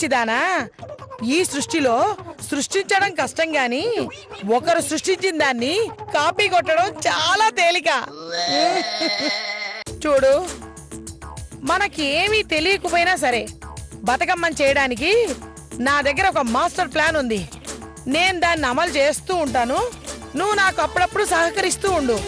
పిచ్చిదానా, ఈ సృష్టిలో సృష్టించడం కష్టం గాని ఒకరు సృష్టించిన దాన్ని కాపీ కొట్టడం చాలా తేలిక. చూడు, మనకి ఏమీ తెలియకపోయినా సరే బతుకమ్మని చేయడానికి నా దగ్గర ఒక మాస్టర్ ప్లాన్ ఉంది. నేను దాన్ని అమలు చేస్తూ ఉంటాను, నువ్వు నాకు అప్పుడప్పుడు సహకరిస్తూ ఉండు.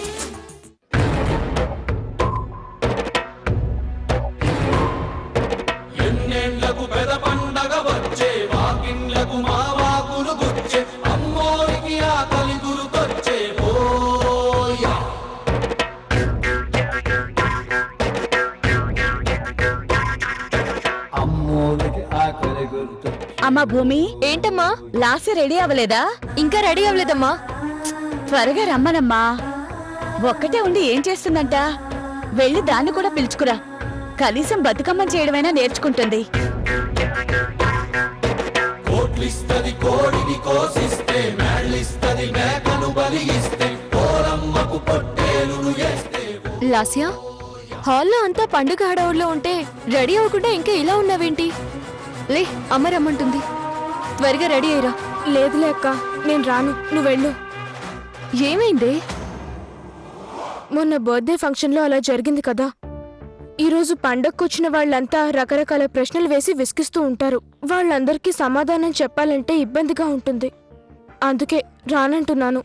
అమ్మా భూమి, ఏంటమ్మా? లాస్య రెడీ అవ్వలేదా? ఇంకా రెడీ అవ్వలేదమ్మా. త్వరగా రమ్మనమ్మా. ఒక్కటే ఉండి ఏం చేస్తుందంట? వెళ్ళి దాన్ని కూడా పిలుచుకురా. కనీసం బతుకమ్మని చేయడమైనా నేర్చుకుంటుంది. లాస్యా, హాల్లో అంతా పండుగ హడావుల్లో ఉంటే రెడీ అవ్వకుండా ఇంకా ఇలా ఉన్నావేంటి? లే, అమ్మ రమ్మంటుంది. త్వరగా రెడీ అయ్యరా. లేదులే అక్క, నేను రాను, నువ్వు వెళ్ళు. ఏమైంది? మొన్న బర్త్డే ఫంక్షన్లో అలా జరిగింది కదా. ఈరోజు పండగకొచ్చిన వాళ్ళంతా రకరకాల ప్రశ్నలు వేసి విసిగిస్తూ ఉంటారు. వాళ్ళందరికీ సమాధానం చెప్పాలంటే ఇబ్బందిగా ఉంటుంది. అందుకే రానంటున్నాను.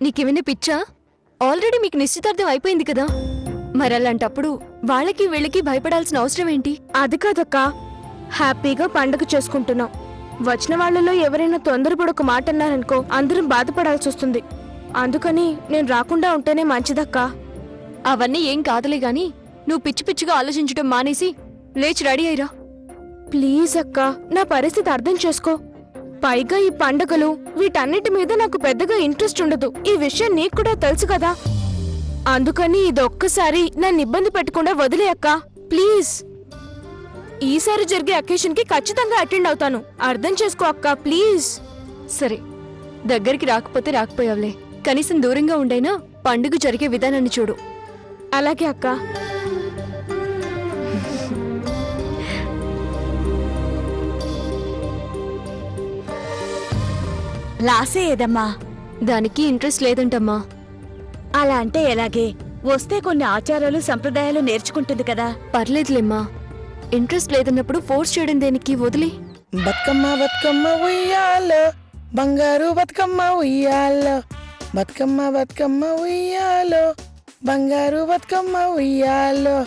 నీకేమైనా పిచ్చా? ఆల్రెడీ మీకు నిశ్చితార్థం అయిపోయింది కదా. మరలాంటప్పుడు వాళ్ళకి వీళ్ళకి భయపడాల్సిన అవసరం ఏంటి? అది కాదక్కా, హ్యాపీగా పండగ చేసుకుంటున్నాం. వచ్చిన వాళ్ళలో ఎవరైనా తొందరపడి ఒక మాట అన్నారనుకో, అందరం బాధపడాల్సి వస్తుంది. అందుకని నేను రాకుండా ఉంటేనే మంచిదక్కా. అవన్నీ ఏం కాదులే గాని నువ్వు పిచ్చి పిచ్చిగా ఆలోచించడం మానేసి లేచి రెడీ అయ్యరా. ప్లీజ్ అక్కా, నా పరిస్థితి అర్థం చేసుకో. పైగా ఈ పండగలు వీటన్నిటి మీద నాకు పెద్దగా ఇంట్రెస్ట్ ఉండదు. ఈ విషయం నీకు కూడా తెలుసు కదా. అందుకని ఇదొక్కసారి నన్ను ఇబ్బంది పెట్టకుండా వదిలే అక్కా, ప్లీజ్. ఈసారి జరిగే అకేషన్ కి ఖచ్చితంగా అటెండ్ అవుతాను. అర్థం చేసుకో అక్కా, ప్లీజ్. సరే, దగ్గరికి రాకపోతే రాకపోయావులే. కనీసం దూరంగా ఉండైనా పండుగ జరిగే విధానాన్ని చూడు. అలాగే అక్కా. లాసే ఏదమ్మా? దానికి ఇంట్రెస్ట్ లేదంటమ్మా. అలా అంటే ఎలాగే? వస్తే కొన్ని ఆచారాలు సంప్రదాయాలు నేర్చుకుంటుంది కదా. పర్లేదులేమ్మా, ఇంట్రెస్ట్ లేదన్నప్పుడు ఫోర్స్ చేయడం దేనికి? వదిలే. బతుకమ్మ బతుకమ్మ ఉయ్యాలో, బంగారు బతుకమ్మ ఉయ్యాలో, బతుకమ్మ బతుకమ్మ ఉయ్యాలో, బంగారు బతుకమ్మ ఉయ్యాలో.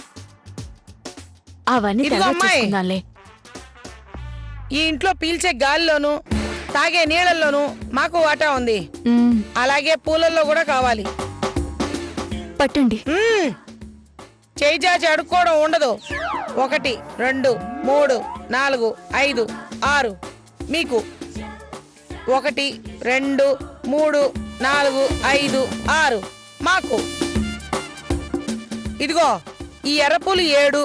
అవన్నీ ఇదిగో తర్వాత అమ్మాయి. చూసుకుందాంలే. ఈ ఇంట్లో పీల్చే గాలిలోను తాగే నీళ్ళల్లోనూ మాకు వాటా ఉంది. అలాగే పూలల్లో కూడా కావాలి. పట్టండి. చేయి చాచి అడుక్కోవడం ఉండదు. 1 2 3 4 5 6 మీకు. 1 2 3 4 5 6 మాకు. ఇదిగో ఈ ఎర్రపూలు 7.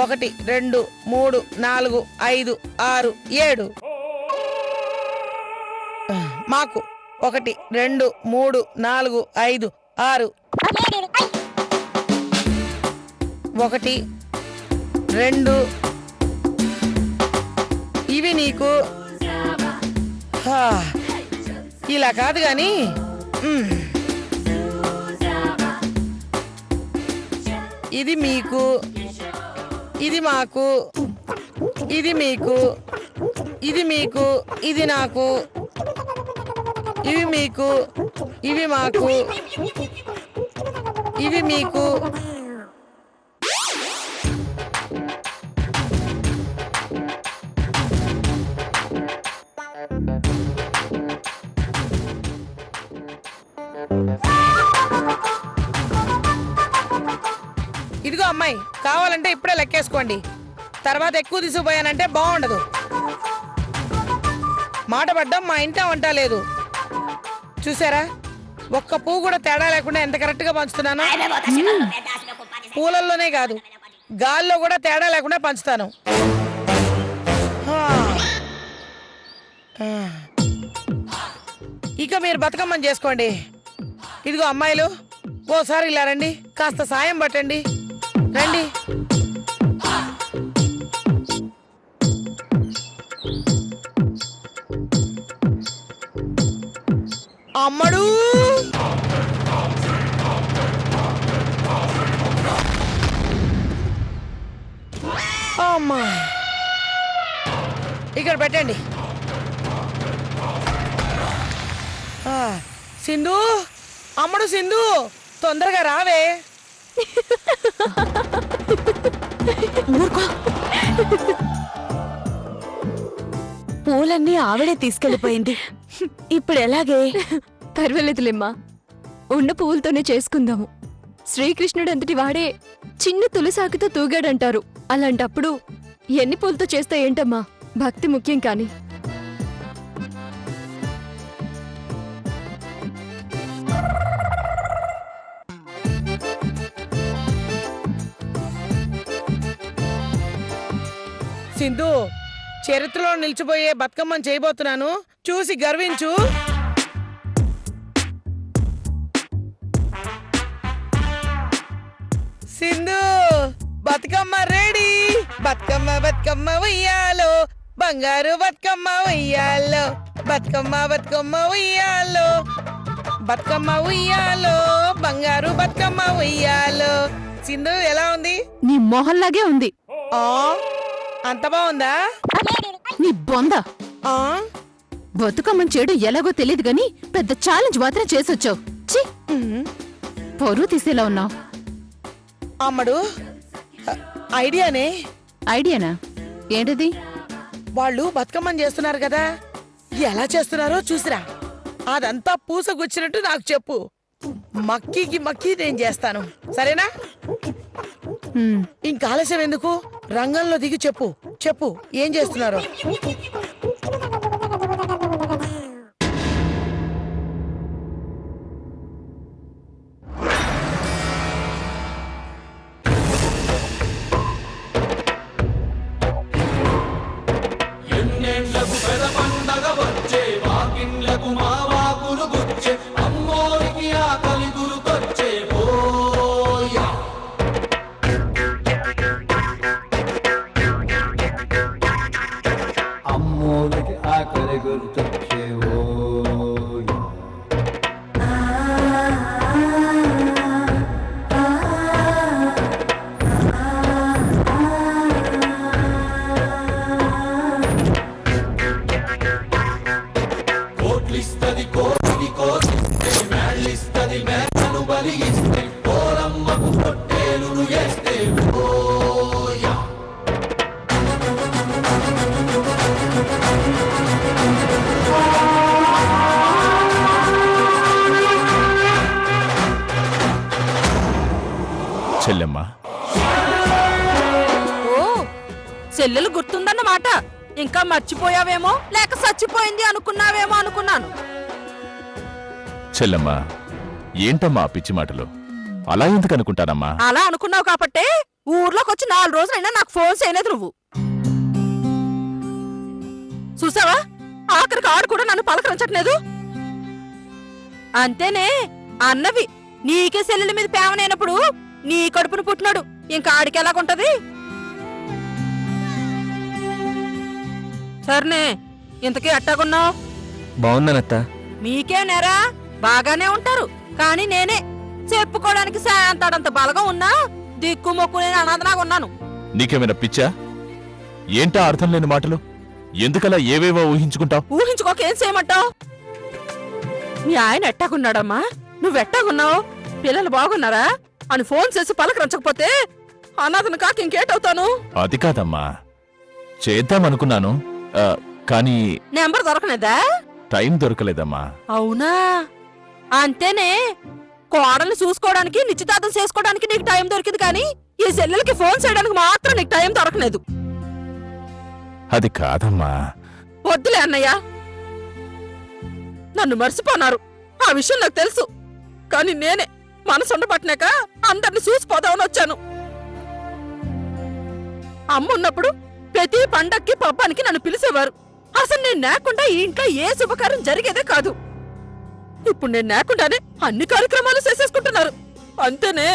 1 2 3 4 5 6 7 మాకు. 1 2 3 4 5 6 1 2 ఇవి నీకు. ఇలా కాదు గాని ఇది మీకు, ఇది మాకు, ఇది మీకు, ఇది మీకు, ఇది నాకు, ఇవి మీకు, ఇవి మాకు, ఇవి మీకు. ఇదిగో అమ్మాయి, కావాలంటే ఇప్పుడే లెక్కేసుకోండి. తర్వాత ఎక్కువ తీసుకుపోయానంటే బాగుండదు. మాట పడ్డం మా ఇంట వంట లేదు. చూసారా, ఒక్క పువ్వు కూడా తేడా లేకుండా ఎంత కరెక్ట్ గా పంచుతున్నాను. పూలల్లోనే కాదు, గాల్లో కూడా తేడా లేకుండా పంచుతాను. ఇక మీరు బతుకమ్మని చేసుకోండి. ఇదిగో అమ్మాయిలు, ఓసారి ఇలా రండి, కాస్త సాయం పట్టండి. రండి. అమ్మడు అమ్మా ఇక్కడ పెట్టండి. సింధు, అమ్మడు సింధు, తొందరగా రావే. పూలన్నీ ఆవిడే తీసుకెళ్లిపోయింది. ఇప్పుడు ఎలాగే? పర్వాలేదులేమ్మా, ఉన్న పువ్వులతోనే చేసుకుందాము. శ్రీకృష్ణుడు అంతటి వాడే చిన్న తులసాకుతో తూగాడంటారు. అలాంటప్పుడు ఎన్ని పూలతో చేస్తే ఏంటమ్మా, భక్తి ముఖ్యం కాని. సింధు, చరిత్రలో నిలిచిపోయే బతుకమ్మని చేయబోతున్నాను, చూసి గర్వించు. సింధు, బతుకమ్మ రెడీ. బతుకమ్మ బతుకమ్మ ఉయ్యాలో, బంగారు బతుకమ్మ ఉయ్యాలో, బతుకమ్మ బతుకమ్మ ఉయ్యాలో, బతుకమ్మ ఉయ్యాలో, బంగారు బతుకమ్మ ఉయ్యాలో. సింధు ఎలా ఉంది? నీ మొహల్లాగే ఉంది. ఆ అంత బాగుందా? నీ బొంద. ఆ బతుకమ్మని చేయడం ఎలాగో తెలియదు గాని పెద్ద ఛాలెంజ్ మాత్రం చేసొచ్చావు. ఛీ, పొరుగు తీసేలా ఉన్నావు. అమ్మడు, ఐడియానే. ఐడియానా? ఏంటిది? వాళ్ళు బతుకమ్మని చేస్తున్నారు కదా, ఎలా చేస్తున్నారో చూసిరా. అదంతా పూసగుచ్చినట్టు నాకు చెప్పు. మక్కీకి మక్కీ నేను చేస్తాను, సరేనా? ఇంకా ఆలస్యం ఎందుకు, రంగంలో దిగి చెప్పు. చెప్పు ఏం చేస్తున్నారో. చెల్లెమ్మా, ఓ చెల్లెలు గుర్తుందన్నమాట. ఇంకా మర్చిపోయావేమో, లేక చచ్చిపోయింది అనుకున్నావేమో అనుకున్నాను. చెల్లెమ్మా, ఏంటమ్మా పిచ్చి మాటలు? అలా ఎందుకు అనుకుంటానమ్మా? అలా అనుకున్నావు కాబట్టే ఊర్లోకి వచ్చి 4 రోజులైనా నాకు ఫోన్ చేయలేదు నువ్వు. చూసావా, ఆఖరికి ఆడు కూడా నన్ను పలకరించట్లేదు. అంతేనే అన్నవి, నీకే సెల్లెల మీద ప్రేమనైనప్పుడు నీ కడుపును పుట్టినాడు, ఇంకా ఆడికి ఎలాగుంటది? సర్నే, ఇంతకీ అట్టాగున్నావు? బాగున్నానత్త. మీకే నేరా, బాగానే ఉంటారు. కానీ నేనే చెప్పుకోవడానికి శాంతాడంత బలగం ఉన్నా దిక్కు మొక్కు నేను అనాథలాగా ఉన్నాను. నీకేమైనా పిచ్చా? ఏంటా అర్థం లేని మాటలు? ఎందుకలా ఏవేవో ఊహించుకుంటావు? ఊహించుకోక ఏం చేయమంటావు? మీ ఆయన ఎట్టాగున్నాడమ్మా? నువ్వెట్టాగున్నావు? పిల్లలు బాగున్నారా అని ఫోన్ చేసి పలకరించకపోతే అనాథను కాక ఇంకేటవుతాను? అది కాదమ్మా, చేద్దామనుకున్నాను, కానీ నెంబర్ దొరకలేదా? టైం దొరకలేదమ్మా. అవునా? అంతేనే, కోడల్ని చూసుకోవడానికి నిశ్చితార్థం చేసుకోవడానికి నీకు టైం దొరికింది, కానీ ఈ సెల్లెలకి ఫోన్ చేయడానికి మాత్రం నీకు టైం దొరకలేదు. అది కాదమ్మా. వద్దులే అన్నయ్య, నన్ను మర్చిపోనారు, ఆ విషయం నాకు తెలుసు. కానీ నేనే మనసుండబట్టినాక అందరిని చూసిపోదామని వచ్చాను. అమ్మున్నప్పుడు ప్రతి పండక్కి పబ్బానికి నన్ను పిలిచేవారు. అసలు నేను లేకుండా ఈ ఇంట్లో ఏ శుభకార్యం జరిగేదే కాదు. ఇప్పుడు నేను లేకుండానే అన్ని కార్యక్రమాలు చేసేసుకుంటున్నారు. అంతేనే,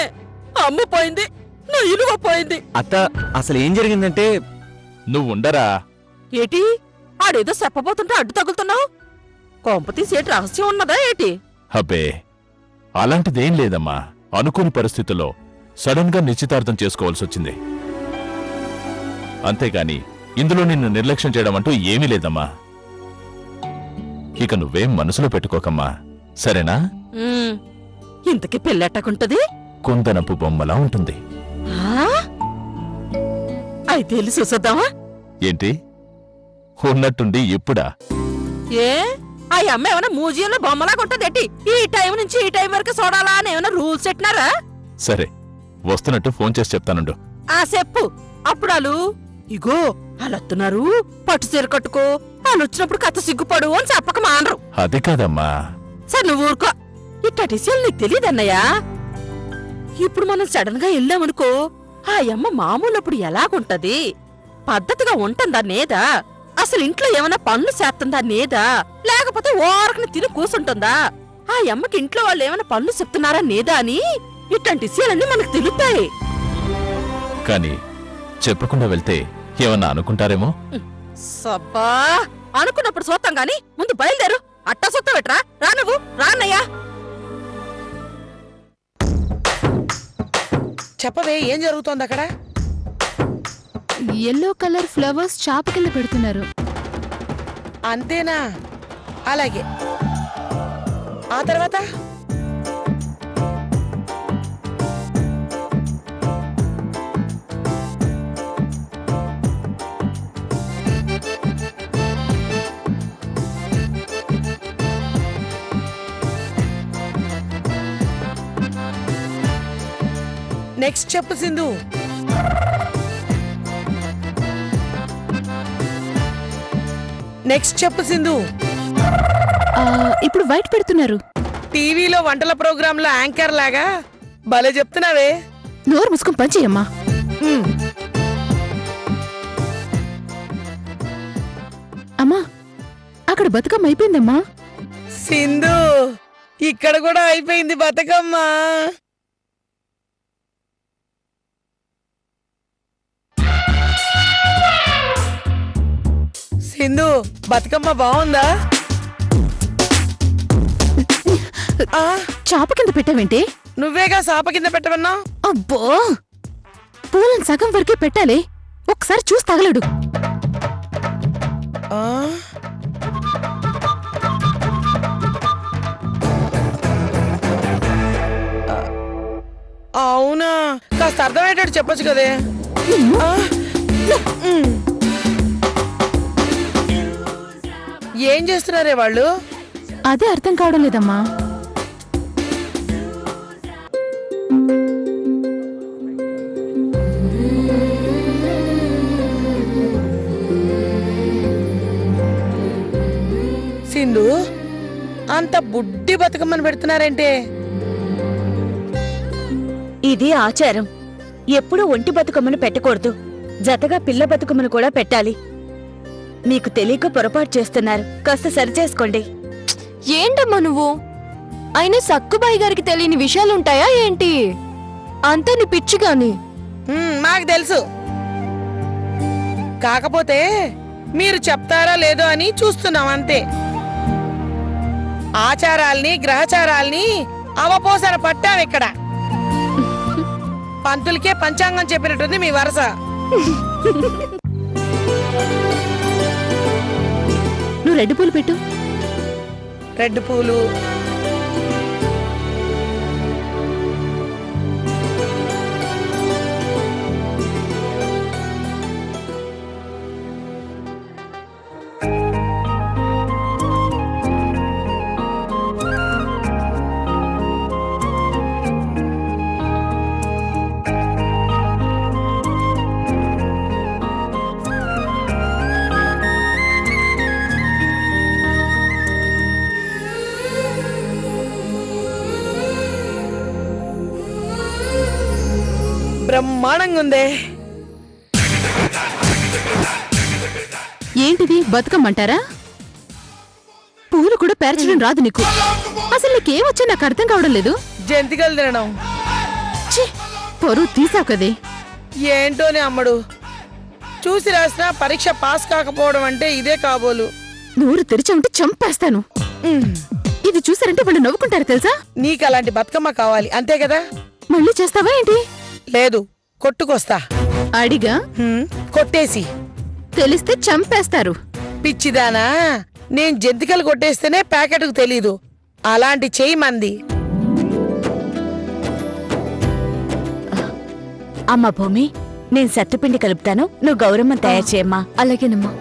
అమ్మ పోయింది, నా ఇలువ పోయింది. అత్త, అసలు ఏం జరిగిందంటే నువ్వుండరా. ఏటి ఆడేదో చెప్పబోతుంటే అడ్డు తగులుతున్నావు? కొంపతీసి ఏటి రహస్యం ఉన్నదా ఏటి? అబ్బే అలాంటిదేం లేదమ్మా. అనుకోని పరిస్థితుల్లో సడన్ గా నిశ్చితార్థం చేసుకోవాల్సొచ్చింది. అంతేగాని ఇందులో నిన్ను నిర్లక్ష్యం చేయడం అంటూ ఏమీ లేదమ్మా. ఇక నువ్వేం మనసులో పెట్టుకోకమ్మా, సరేనా? ఉమ్, ఇంతకీ పెళ్ళెట్టకుంటది? కుందనపు బొమ్మలా ఉంటుంది. ఆ? అయితే వెళ్ళి చూసొద్దామా? ఏంటి ఉన్నట్టుండి ఇప్పుడా? ఏ ఆ అమ్మ ఏమైనా మ్యూజియంలో బొమ్మలాగా ఉంటదేటి? ఈ టైం నుంచి ఈ టైం వరకు చూడాలా అని ఏమైనా రూల్స్ పెట్టినారా? సరే వస్తున్నట్టు ఫోన్ చేసి చెప్తానుండు. ఆ చెప్పు. అప్పుడాలు ఇగో వాళ్ళొస్తున్నారు, పట్టు చీర కట్టుకో, వాళ్ళు వచ్చినప్పుడు కథ సిగ్గుపడు అని చెప్పక మానరు. అది కాదమ్మా. సరే నువ్వు ఊరుకో. ఇట్టటి విషయాలు నీకు తెలియదన్నయ్యా. ఇప్పుడు మనం సడన్ గా వెళ్ళామనుకో, ఆ అమ్మ మామూలప్పుడు ఎలాగుంటది? పద్ధతిగా ఉంటుందా నేదా? అసలు ఇంట్లో ఏమైనా పనులు చేస్తుందా నేదా? లేకపోతే ఓరకని తిని కూసుంటుందా? ఆ అమ్మకి ఇంట్లో వాళ్ళు ఏమైనా పనులు చెప్తున్నారా నేదా అని ఇట్లాంటి విషయాలన్నీ మనకు తెలుస్తాయి. కానీ చెప్పకుండా వెళ్తే ఏమన్నా అనుకుంటారేమో. సబ్బా అనుకున్నప్పుడు చూస్తాం గాని ముందు బయలుదేరు. అట్టా సొత్త పెట్టరా. రా నువ్వు రాన్నయ్యా. చెప్పవే, ఏం జరుగుతోంది అక్కడ? ఎల్లో కలర్ ఫ్లవర్స్ చాప కింద పెడుతున్నారు. అంతేనా? అలాగే. ఆ తర్వాత నెక్స్ట్ చెప్పు సింధు. నెక్స్ట్ చెప్పు సింధు. ఇప్పుడు వైట్ పెడుతున్నారు. టీవీలో వంటల ప్రోగ్రాంలో యాంకర్ లాగా భలే చెప్తున్నావే. నోరు ముసుకొని పనిచేయమ్మా. ఉమ్, అమ్మా అక్కడ బతుకమ్మ అయిపోయిందమ్మా. సింధు ఇక్కడ కూడా అయిపోయింది బతుకమ్మ. సింధు బతుకమ్మ బాగుందా? ఆ, చాప కింద పెట్టావేంటి? నువ్వేగా సాప కింద పెట్టమన్నా. అబ్బో పూలను సగం వరకే పెట్టాలి. ఒకసారి చూసి తగలడు. ఆ, అవునా? కాస్త అర్థమయ్యేటట్టు చెప్పొచ్చు కదే. ఆ, ఉమ్. ఏం చేస్తున్నారే వాళ్ళు? అదే అర్థం కావడం లేదమ్మా. సింధు అంత బుడ్డి బతుకమ్మని పెడుతున్నారంటే? ఇది ఆచారం. ఎప్పుడూ ఒంటి బతుకమ్మను పెట్టకూడదు. జతగా పిల్ల బతుకమ్మను కూడా పెట్టాలి. మీకు తెలియక పొరపాటు చేస్తున్నారు. కాస్త సరిచేసుకోండి. ఏంటమ్మా నువ్వు? అయినా సక్కుబాయి గారికి తెలియని విషయాలుంటాయా ఏంటి? అంతా నీ పిచ్చి గాని. మాకు తెలుసు. కాకపోతే మీరు చెప్తారా లేదో అని చూస్తున్నాం అంతే. ఆచారాల్ని గ్రహచారాల్ని అవపోసన పట్టాం ఇక్కడ. పంతులకే పంచాంగం చెప్పినట్టుంది మీ వరస. నువ్వు రెడ్ పూలు పెట్టు. రెడ్ పూలు, బ్రహ్మాండంగా ఉందే. ఏంటిది బతుకమ్మంటారా? పూలు కూడా పేర్చడం రాదు నీకు. అసలు నీకేమొచ్చా నాకు అర్థం కావడం లేదు. జంతికలు తినడం. ఛీ, పొరుగు తీసావు కదే. ఏంటోనే అమ్మడు, చూసి రాసిన పరీక్ష పాస్ కాకపోవడం అంటే ఇదే కాబోలు. నోరు తెరిచి ఉంటే చంపేస్తాను. ఇది చూసారంటే వాళ్ళు నవ్వుకుంటారు తెలుసా? నీకు అలాంటి బతుకమ్మ కావాలి అంతే కదా? మళ్ళీ చేస్తావా ఏంటి? లేదు, కొట్టుకొస్తా. అడిగా కొట్టేసి. తెలిస్తే చంపేస్తారు. పిచ్చిదానా, నేను జంతికలు కొట్టేస్తేనే ప్యాకెట్కు తెలీదు. అలాంటి చెయ్యి మంది. అమ్మ భూమి, నేను సత్తుపిండి కలుపుతాను, నువ్వు గౌరమ్మ తయారు చేయమ్మా. అలాగేనమ్మా.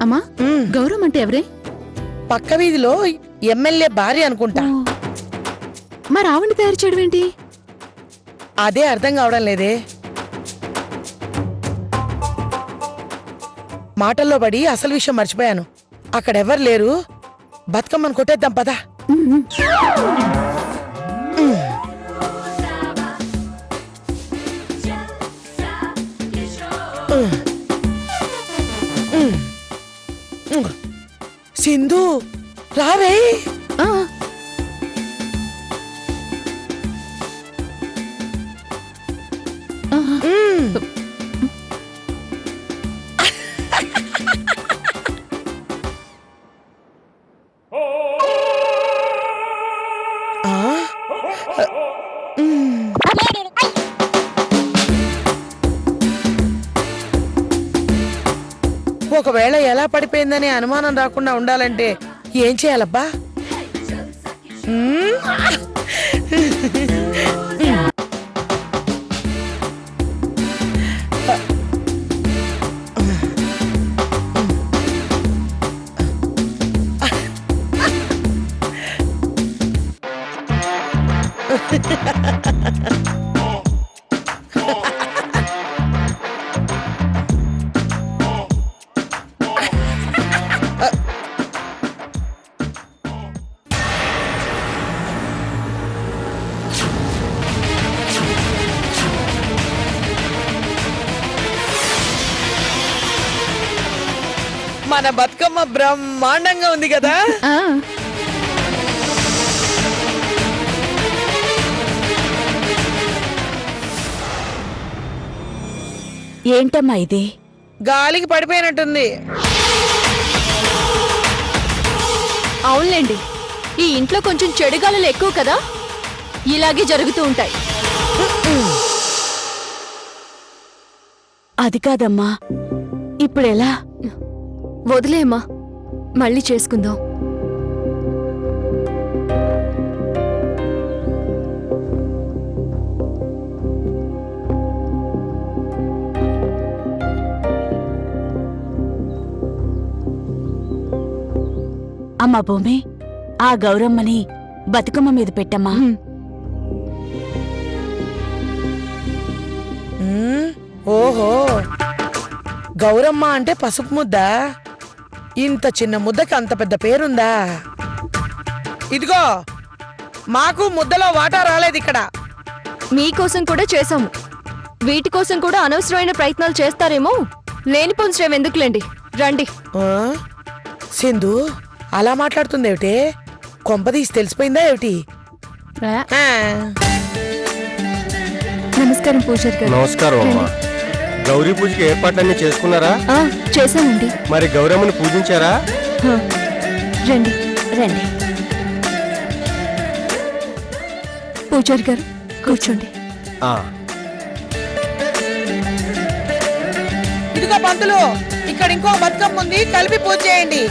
అమ్మా, మ్, గౌరవం అంటే ఎవరే? పక్క వీధిలో ఎమ్మెల్యే భార్య అనుకుంటా. మరి ఆవిడ తయారు చేయడం ఏంటి? అదే అర్థం కావడం లేదే. మాటల్లో పడి అసలు విషయం మర్చిపోయాను. అక్కడెవ్వరు లేరు, బతుకమ్మను కొట్టేద్దాం పదా. సింధు రావే. ఆ, ఒకవేళ ఎలా పడిపోయిందని అనుమానం రాకుండా ఉండాలంటే ఏం చేయాలబ్బా? మ్మ్? మన బతుకమ్మ బ్రహ్మాండంగా ఉంది కదా? ఆ. ఏంటమ్మా ఇది? గాలికి పడిపోయినట్టుంది. అవునులేండి, ఈ ఇంట్లో కొంచెం చెడుగాలులు ఎక్కువ కదా, ఇలాగే జరుగుతూ ఉంటాయి. అది కాదమ్మా, ఇప్పుడెలా? వదిలేమ్మా, మళ్ళీ చేసుకుందాం. అమ్మా భూమి, ఆ గౌరమ్మని బతుకమ్మ మీద పెట్టమ్మా. మ్మ్. ఓహో, గౌరమ్మ అంటే పసుపు ముద్ద. ఇంత చిన్న ముద్దకి అంత పెద్ద పేరుందా? ఇదిగో, మాకు ముద్దలో వాటా రాలేదు ఇక్కడ. మీకోసం కూడా చేశాము, వీటి కోసం కూడా అనవసరమైన ప్రయత్నాలు చేస్తారేమో. లేనిపోని శ్రమ ఎందుకులేండి, రండి. ఆ? సింధు అలా మాట్లాడుతుందేమిటి? కొంపదీసి తెలిసిపోయిందా ఏమిటి? ఆ. నమస్కారం పూజారి గారు. నమస్కారం అమ్మా. గౌరీ పూజకి ఏర్పాట్లన్నీ చేసుకున్నారా? చేశానండి. మరి గౌరమ్మని పూజించారా? రండి రండి. పూజారి గారు, కూర్చోండి. ఆ, ఇదిగో పంతులు, ఇక్కడ ఇంకో బతుకమ్మ ఉంది, కలిపి పూజ చేయండి.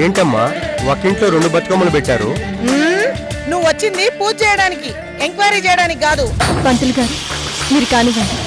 ఏంటమ్మా ఒకింట్లో 2 బతుకమ్మలు పెట్టారు? మ్మ్. నువ్వు వచ్చింది పూజ చేయడానికి, ఎంక్వైరీ చేయడానికి కాదు. పంతులు గారు, మీరు కానివ్వండి.